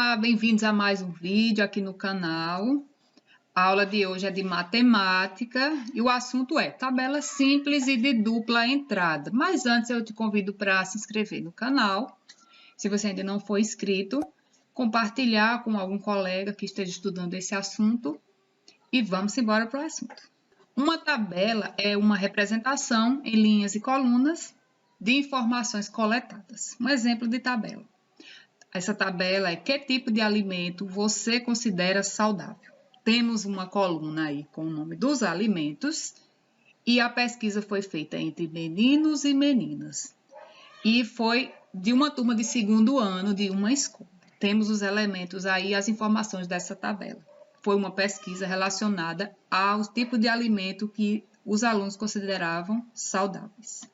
Olá, bem-vindos a mais um vídeo aqui no canal. A aula de hoje é de matemática e o assunto é tabela simples e de dupla entrada. Mas antes eu te convido para se inscrever no canal, se você ainda não for inscrito, compartilhar com algum colega que esteja estudando esse assunto e vamos embora para o assunto. Uma tabela é uma representação em linhas e colunas de informações coletadas. Um exemplo de tabela. Essa tabela é que tipo de alimento você considera saudável. Temos uma coluna aí com o nome dos alimentos e a pesquisa foi feita entre meninos e meninas. E foi de uma turma de segundo ano de uma escola. Temos os elementos aí, as informações dessa tabela. Foi uma pesquisa relacionada ao tipo de alimento que os alunos consideravam saudáveis.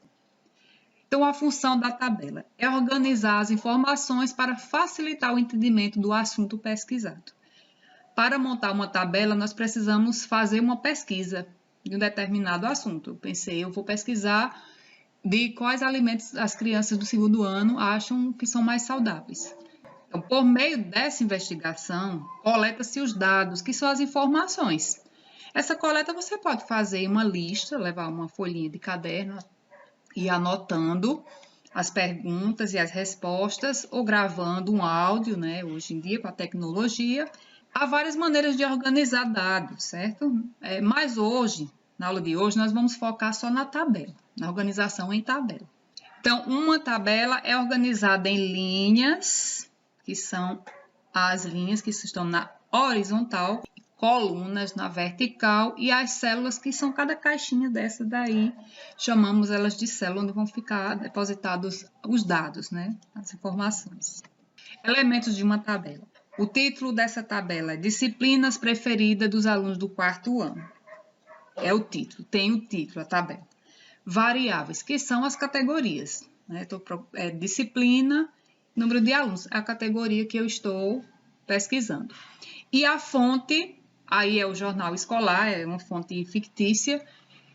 Então, a função da tabela é organizar as informações para facilitar o entendimento do assunto pesquisado. Para montar uma tabela, nós precisamos fazer uma pesquisa de um determinado assunto. Eu vou pesquisar de quais alimentos as crianças do segundo ano acham que são mais saudáveis. Então, por meio dessa investigação, coleta-se os dados, que são as informações. Essa coleta você pode fazer em uma lista, levar uma folhinha de caderno, e anotando as perguntas e as respostas ou gravando um áudio, né? Hoje em dia, com a tecnologia, há várias maneiras de organizar dados, certo? Mas hoje, na aula de hoje, nós vamos focar só na tabela, na organização em tabela. Então, uma tabela é organizada em linhas, que são as linhas que estão na horizontal, colunas na vertical e as células que são cada caixinha dessa daí, chamamos elas de célula, onde vão ficar depositados os dados, né? As informações. Elementos de uma tabela. O título dessa tabela é Disciplinas preferidas dos alunos do quarto ano. É o título, tem o título, a tabela. Variáveis, que são as categorias, né? Disciplina, número de alunos, a categoria que eu estou pesquisando. E a fonte, aí é o jornal escolar, é uma fonte fictícia,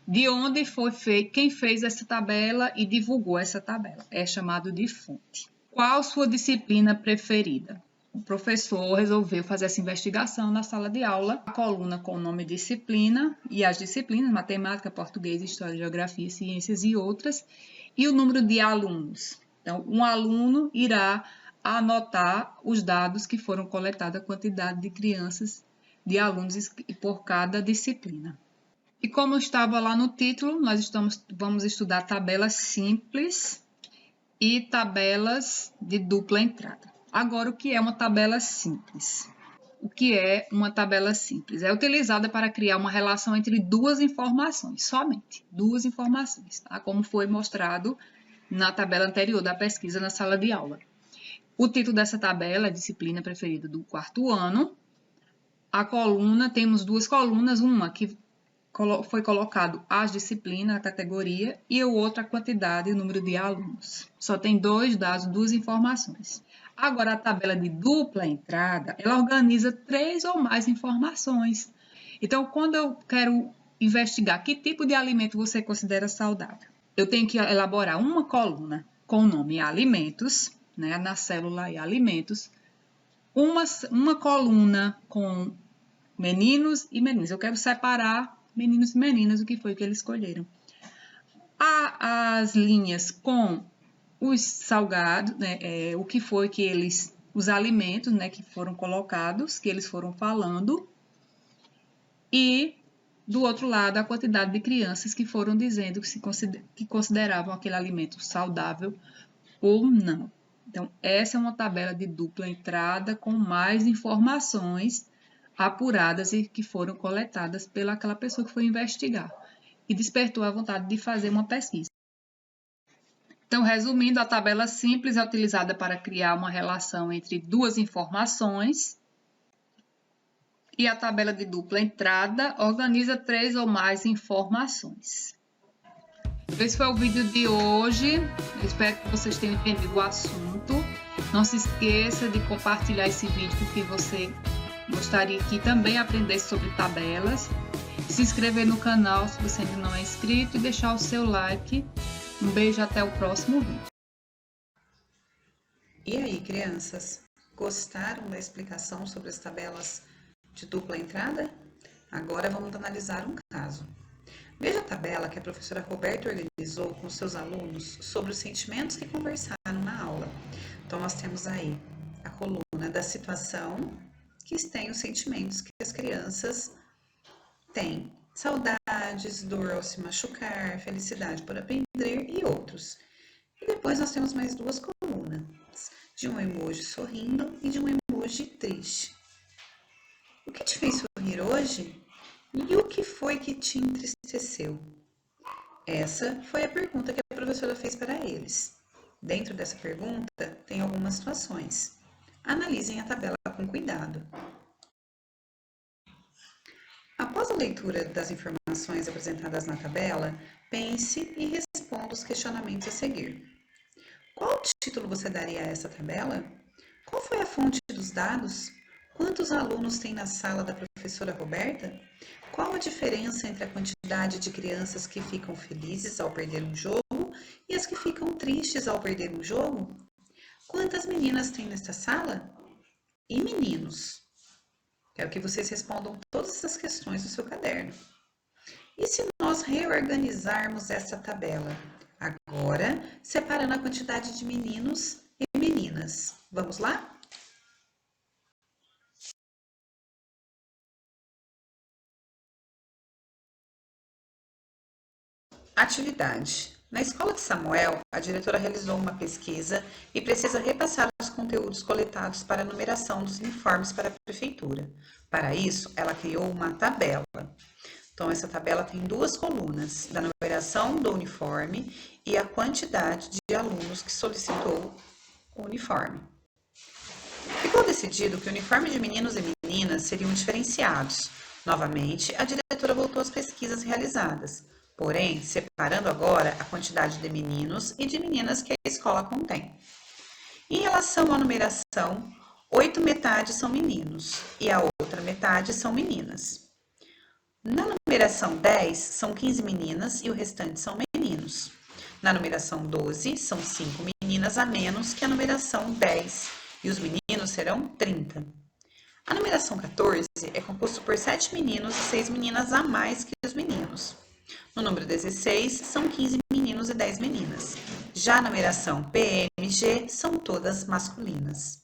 de onde foi feito, quem fez essa tabela e divulgou essa tabela. É chamado de fonte. Qual sua disciplina preferida? O professor resolveu fazer essa investigação na sala de aula, a coluna com o nome disciplina e as disciplinas, matemática, português, história, geografia, ciências e outras, e o número de alunos. Então, um aluno irá anotar os dados que foram coletados, a quantidade de crianças, de alunos por cada disciplina. E como estava lá no título, nós vamos estudar tabelas simples e tabelas de dupla entrada. Agora, o que é uma tabela simples? O que é uma tabela simples? É utilizada para criar uma relação entre duas informações, somente duas informações, tá? Como foi mostrado na tabela anterior da pesquisa na sala de aula. O título dessa tabela é Disciplina Preferida do quarto ano. A coluna, temos duas colunas, uma que foi colocado as disciplinas, a categoria, e o outro a quantidade e o número de alunos. Só tem dois dados, duas informações. Agora, a tabela de dupla entrada, ela organiza três ou mais informações. Então, quando eu quero investigar que tipo de alimento você considera saudável, eu tenho que elaborar uma coluna com o nome alimentos, né, na célula e alimentos, uma coluna com meninos e meninas. Eu quero separar meninos e meninas, o que foi que eles escolheram. As linhas com os salgados, né, o que foi que os alimentos, né, que foram colocados, que eles foram falando, e do outro lado a quantidade de crianças que foram dizendo que consideravam aquele alimento saudável ou não. Então, essa é uma tabela de dupla entrada com mais informações apuradas e que foram coletadas pelaquela pessoa que foi investigar e despertou a vontade de fazer uma pesquisa. Então, resumindo, a tabela simples é utilizada para criar uma relação entre duas informações e a tabela de dupla entrada organiza três ou mais informações. Esse foi o vídeo de hoje. Eu espero que vocês tenham entendido o assunto. Não se esqueça de compartilhar esse vídeo com quem você gostaria que também aprendesse sobre tabelas. Se inscrever no canal se você ainda não é inscrito e deixar o seu like. Um beijo, até o próximo vídeo. E aí, crianças? Gostaram da explicação sobre as tabelas de dupla entrada? Agora vamos analisar um caso. Veja a tabela que a professora Roberta organizou com seus alunos sobre os sentimentos que conversaram na aula. Então, nós temos aí a coluna da situação, que tem os sentimentos que as crianças têm. Saudades, dor ao se machucar, felicidade por aprender e outros. E depois nós temos mais duas colunas, de um emoji sorrindo e de um emoji triste. O que te fez sorrir hoje? E o que foi que te entristeceu? Essa foi a pergunta que a professora fez para eles. Dentro dessa pergunta, tem algumas situações. Analisem a tabela com cuidado. Após a leitura das informações apresentadas na tabela, pense e responda os questionamentos a seguir. Qual título você daria a essa tabela? Qual foi a fonte dos dados? Quantos alunos tem na sala da professora Roberta? Qual a diferença entre a quantidade de crianças que ficam felizes ao perder um jogo e as que ficam tristes ao perder um jogo? Quantas meninas tem nesta sala? E meninos? Quero que vocês respondam todas essas questões no seu caderno. E se nós reorganizarmos essa tabela? Agora, separando a quantidade de meninos e meninas. Vamos lá? Atividade. Na escola de Samuel, a diretora realizou uma pesquisa e precisa repassar os conteúdos coletados para a numeração dos uniformes para a prefeitura. Para isso, ela criou uma tabela. Então, essa tabela tem duas colunas, da numeração do uniforme e a quantidade de alunos que solicitou o uniforme. Ficou decidido que o uniforme de meninos e meninas seriam diferenciados. Novamente, a diretora voltou às pesquisas realizadas, porém, separando agora a quantidade de meninos e de meninas que a escola contém. Em relação à numeração, 8 metades são meninos e a outra metade são meninas. Na numeração 10, são 15 meninas e o restante são meninos. Na numeração 12, são 5 meninas a menos que a numeração 10 e os meninos serão 30. A numeração 14 é composto por 7 meninos e 6 meninas a mais que os meninos. No número 16, são 15 meninos e 10 meninas. Já a numeração PMG são todas masculinas.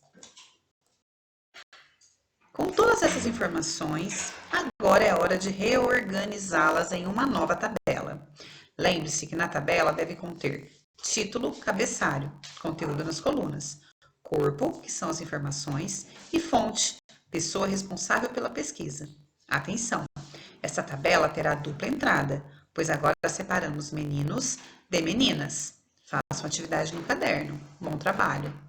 Com todas essas informações, agora é hora de reorganizá-las em uma nova tabela. Lembre-se que na tabela deve conter título, cabeçalho, conteúdo nas colunas, corpo, que são as informações, e fonte, pessoa responsável pela pesquisa. Atenção! Essa tabela terá dupla entrada, pois agora separamos meninos de meninas. Façam atividade no caderno. Bom trabalho!